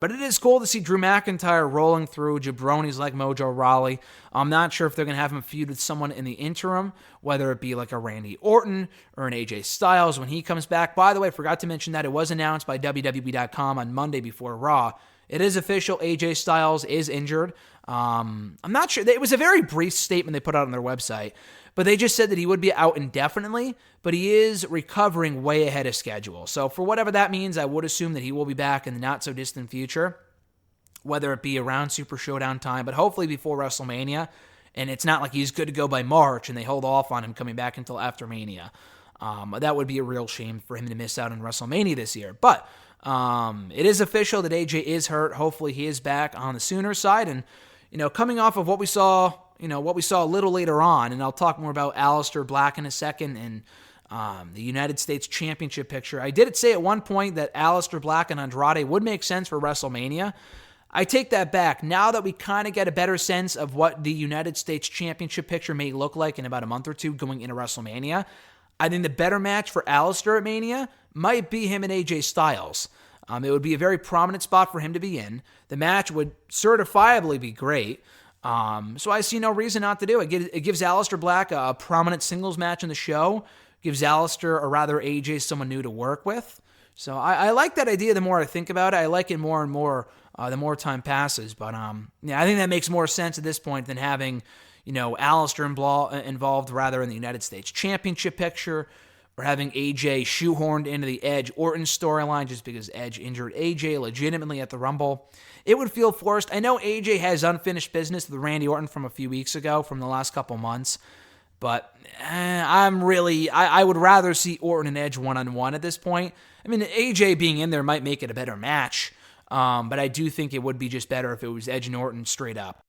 But it is cool to see Drew McIntyre rolling through jabronis like Mojo Rawley. I'm not sure if they're going to have him feud with someone in the interim, whether it be like a Randy Orton or an AJ Styles when he comes back. By the way, I forgot to mention that it was announced by WWE.com on Monday before Raw. It is official. AJ Styles is injured. I'm not sure. It was a very brief statement they put out on their website, but they just said that he would be out indefinitely, but he is recovering way ahead of schedule. So for whatever that means, I would assume that he will be back in the not-so-distant future, whether it be around Super Showdown time, but hopefully before WrestleMania. And it's not like he's good to go by March and they hold off on him coming back until after Mania. That would be a real shame for him to miss out on WrestleMania this year. But it is official that AJ is hurt. Hopefully he is back on the sooner side. And, coming off of what we saw a little later on, and I'll talk more about Aleister Black in a second and the United States Championship picture. I did say at one point that Aleister Black and Andrade would make sense for WrestleMania. I take that back. Now that we kind of get a better sense of what the United States Championship picture may look like in about a month or two going into WrestleMania, I think the better match for Aleister at Mania might be him and AJ Styles. It would be a very prominent spot for him to be in. The match would certifiably be great. So I see no reason not to do it. It gives Aleister Black a prominent singles match in the show. Gives Aleister, or rather AJ, someone new to work with. So I like that idea the more I think about it. I like it more and more the more time passes. But I think that makes more sense at this point than having, Aleister involved rather in the United States Championship picture, or having AJ shoehorned into the Edge Orton storyline just because Edge injured AJ legitimately at the Rumble. It would feel forced. I know AJ has unfinished business with Randy Orton from a few weeks ago, from the last couple months. But I would rather see Orton and Edge one-on-one at this point. I mean, AJ being in there might make it a better match. But I do think it would be just better if it was Edge and Orton straight up.